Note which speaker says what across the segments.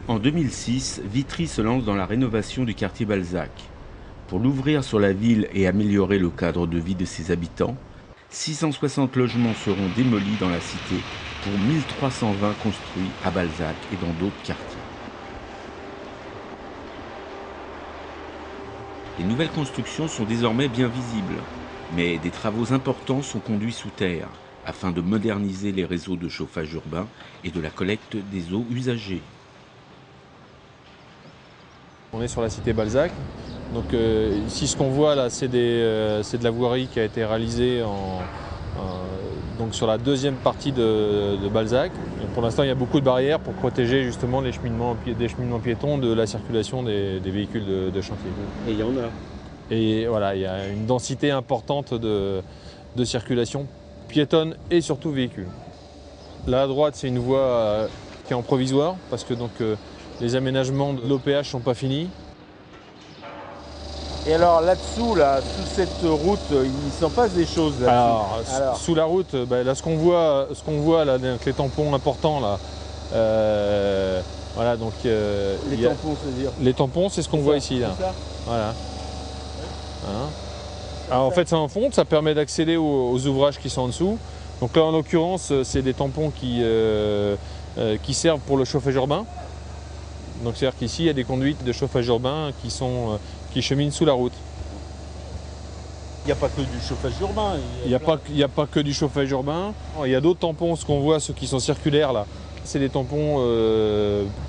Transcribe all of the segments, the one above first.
Speaker 1: En 2006, Vitry se lance dans la rénovation du quartier Balzac. Pour l'ouvrir sur la ville et améliorer le cadre de vie de ses habitants, 660 logements seront démolis dans la cité pour 1320 construits à Balzac et dans d'autres quartiers. Les nouvelles constructions sont désormais bien visibles, mais des travaux importants sont conduits sous terre afin de moderniser les réseaux de chauffage urbain et de la collecte des eaux usagées.
Speaker 2: On est sur la cité Balzac. Donc ici ce qu'on voit là c'est de la voirie qui a été réalisée donc sur la deuxième partie de Balzac. Et pour l'instant il y a beaucoup de barrières pour protéger justement des cheminements piétons de la circulation des véhicules de chantier.
Speaker 1: Et il y en a.
Speaker 2: Et voilà, il y a une densité importante de circulation piétonne et surtout véhicules. Là à droite c'est une voie qui est en provisoire parce que donc les aménagements de l'OPH ne sont pas finis.
Speaker 3: Et alors là-dessous, là, sous cette route, il s'en passe des choses là-dessus.
Speaker 2: Alors, sous la route, là, ce qu'on voit là, avec les tampons importants là, voilà donc.
Speaker 3: Les tampons, c'est-à-dire.
Speaker 2: Les tampons, c'est ce qu'on voit ici là. Voilà. Hein. Alors en fait, ça en fonte, ça permet d'accéder aux ouvrages qui sont en dessous. Donc là, en l'occurrence, c'est des tampons qui servent pour le chauffage urbain. Donc c'est-à-dire qu'ici, il y a des conduites de chauffage urbain qui cheminent sous la route.
Speaker 3: Il n'y a pas que du chauffage urbain.
Speaker 2: Il n'y a pas que du chauffage urbain. Il y a d'autres tampons, ce qu'on voit, ceux qui sont circulaires là. C'est des tampons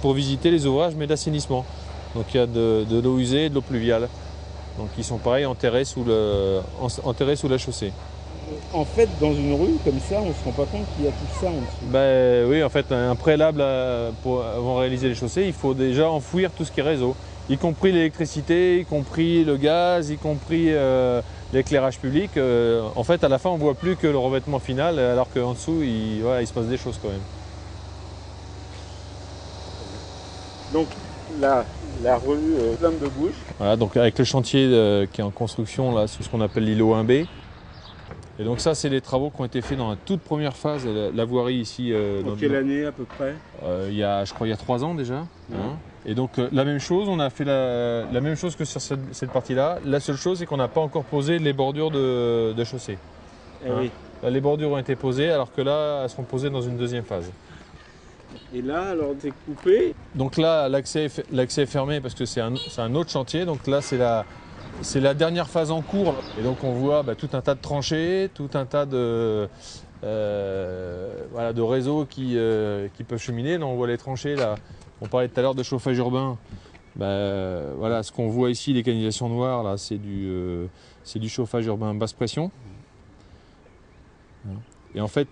Speaker 2: pour visiter les ouvrages, mais d'assainissement. Donc il y a de l'eau usée et de l'eau pluviale. Donc ils sont pareils enterrés sous la chaussée.
Speaker 3: En fait, dans une rue comme ça, on ne se rend pas compte qu'il y a tout ça en dessous.
Speaker 2: Oui, en fait, un préalable avant de réaliser les chaussées, il faut déjà enfouir tout ce qui est réseau, y compris l'électricité, y compris le gaz, y compris l'éclairage public. En fait, à la fin, on ne voit plus que le revêtement final, alors qu'en dessous, il se passe des choses quand même.
Speaker 3: Donc la rue pleine de bouches.
Speaker 2: Voilà, donc avec le chantier qui est en construction, là, c'est ce qu'on appelle l'îlot 1B. Et donc ça, c'est les travaux qui ont été faits dans la toute première phase, la voirie ici.
Speaker 3: En quelle année à peu près?
Speaker 2: Je crois il y a 3 ans déjà. Hein. Et donc la même chose, on a fait la même chose que sur cette partie-là. La seule chose, c'est qu'on n'a pas encore posé les bordures de chaussée.
Speaker 3: Eh oui.
Speaker 2: Là, les bordures ont été posées, alors que là, elles seront posées dans une deuxième phase.
Speaker 3: Et là, alors c'est coupé.
Speaker 2: Donc là, l'accès est fermé parce que c'est un autre chantier. Donc là, c'est la dernière phase en cours. Et donc on voit tout un tas de tranchées, tout un tas de réseaux qui peuvent cheminer. Là on voit les tranchées, là. On parlait tout à l'heure de chauffage urbain. Voilà, ce qu'on voit ici, les canalisations noires, là, c'est du chauffage urbain basse pression. Et en fait,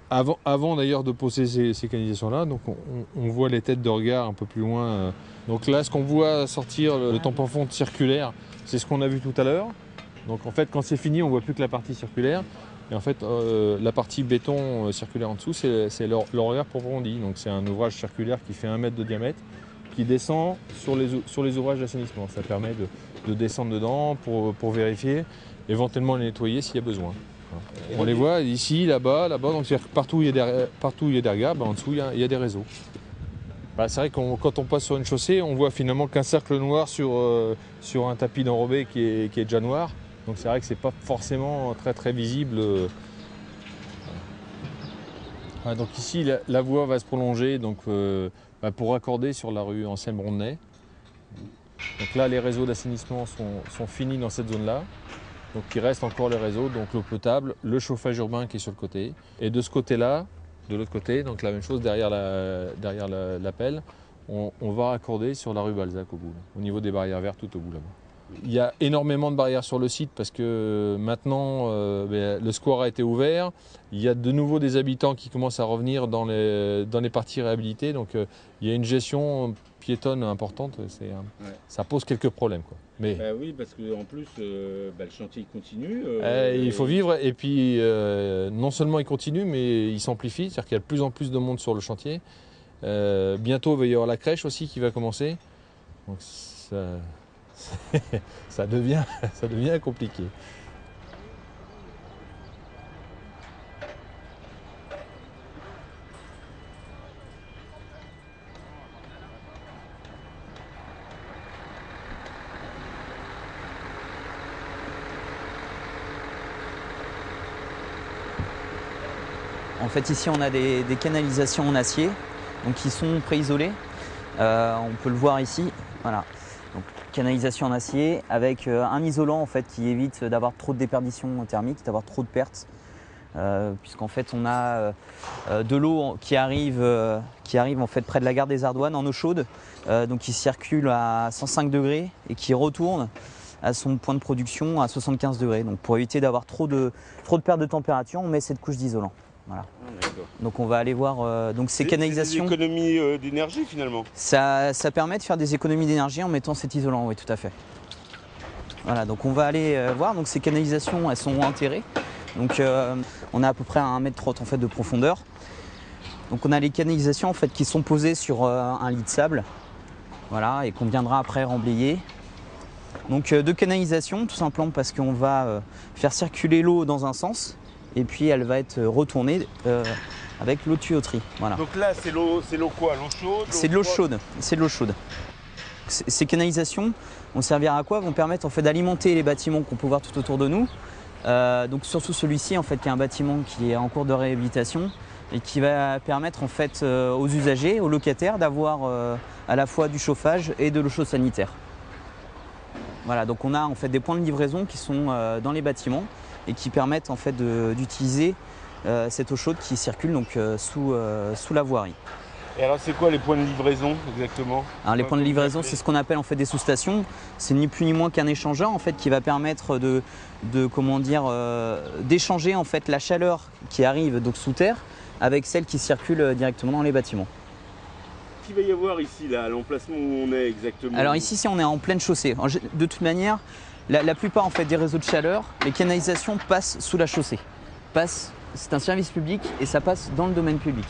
Speaker 2: avant d'ailleurs de poser ces canalisations-là, donc on voit les têtes de regard un peu plus loin. Donc là, ce qu'on voit sortir, le tampon fonte circulaire, c'est ce qu'on a vu tout à l'heure. Donc en fait, quand c'est fini, on ne voit plus que la partie circulaire. Et en fait, la partie béton circulaire en dessous, c'est le regard proprement dit. Donc c'est un ouvrage circulaire qui fait 1 mètre de diamètre, qui descend sur les ouvrages d'assainissement. Ça permet de descendre dedans pour vérifier, éventuellement les nettoyer s'il y a besoin. On les voit ici, là-bas, donc c'est-à-dire que partout où il y a des regards, en dessous il y a des réseaux. C'est vrai que quand on passe sur une chaussée, on voit finalement qu'un cercle noir sur un tapis d'enrobé qui est déjà noir. Donc c'est vrai que c'est pas forcément très très visible. Donc ici la voie va se prolonger pour raccorder sur la rue Ancienne Brondenay. Donc là les réseaux d'assainissement sont finis dans cette zone-là. Donc il reste encore les réseaux, donc l'eau potable, le chauffage urbain qui est sur le côté. Et de ce côté-là, de l'autre côté, donc la même chose derrière la pelle, on va raccorder sur la rue Balzac au bout, au niveau des barrières vertes tout au bout là-bas. Il y a énormément de barrières sur le site parce que maintenant le square a été ouvert. Il y a de nouveau des habitants qui commencent à revenir dans les parties réhabilitées. Donc il y a une gestion piétonne importante. Ça pose quelques problèmes, quoi. Mais
Speaker 1: oui, parce qu'en plus, le chantier continue.
Speaker 2: Il faut vivre et puis non seulement il continue, mais il s'amplifie. C'est-à-dire qu'il y a de plus en plus de monde sur le chantier. Bientôt, il va y avoir la crèche aussi qui va commencer. Donc ça devient compliqué.
Speaker 4: En fait, ici, on a des canalisations en acier, donc qui sont pré-isolées. On peut le voir ici. Voilà. Donc, canalisation en acier avec un isolant en fait qui évite d'avoir trop de déperdition thermique, d'avoir trop de pertes, puisqu'en fait on a de l'eau qui arrive en fait près de la gare des Ardoines en eau chaude, donc qui circule à 105 degrés et qui retourne à son point de production à 75 degrés. Donc pour éviter d'avoir trop de perte de température, on met cette couche d'isolant. Voilà. Donc on va aller voir donc ces canalisations.
Speaker 1: C'est des économies d'énergie finalement.
Speaker 4: Ça permet de faire des économies d'énergie en mettant cet isolant, oui tout à fait. Voilà, donc on va aller voir. Donc ces canalisations, elles sont enterrées. Donc on a à peu près 1,30 m en fait de profondeur. Donc on a les canalisations en fait qui sont posées sur un lit de sable. Voilà, et qu'on viendra après remblayer. Donc de canalisation tout simplement parce qu'on va faire circuler l'eau dans un sens. Et puis elle va être retournée avec l'eau de tuyauterie. Voilà.
Speaker 1: Donc là, c'est l'eau quoi? L'eau chaude?
Speaker 4: C'est de l'eau chaude. C'est de l'eau chaude. Ces canalisations vont servir à quoi? Vont permettre en fait d'alimenter les bâtiments qu'on peut voir tout autour de nous. Donc surtout celui-ci en fait qui est un bâtiment qui est en cours de réhabilitation et qui va permettre en fait aux usagers, aux locataires d'avoir à la fois du chauffage et de l'eau chaude sanitaire. Voilà, donc on a en fait des points de livraison qui sont dans les bâtiments et qui permettent en fait d'utiliser cette eau chaude qui circule donc sous la voirie.
Speaker 1: Et alors c'est quoi les points de livraison exactement?
Speaker 4: Alors, les points de livraison, c'est ce qu'on appelle en fait des sous-stations. C'est ni plus ni moins qu'un échangeur en fait qui va permettre d'échanger en fait la chaleur qui arrive donc sous terre avec celle qui circule directement dans les bâtiments.
Speaker 1: Qu'est-ce qu'il va y avoir ici là, à l'emplacement où on est exactement?
Speaker 4: Alors ici, on est en pleine chaussée. De toute manière, la plupart en fait des réseaux de chaleur, les canalisations passent sous la chaussée. C'est un service public et ça passe dans le domaine public.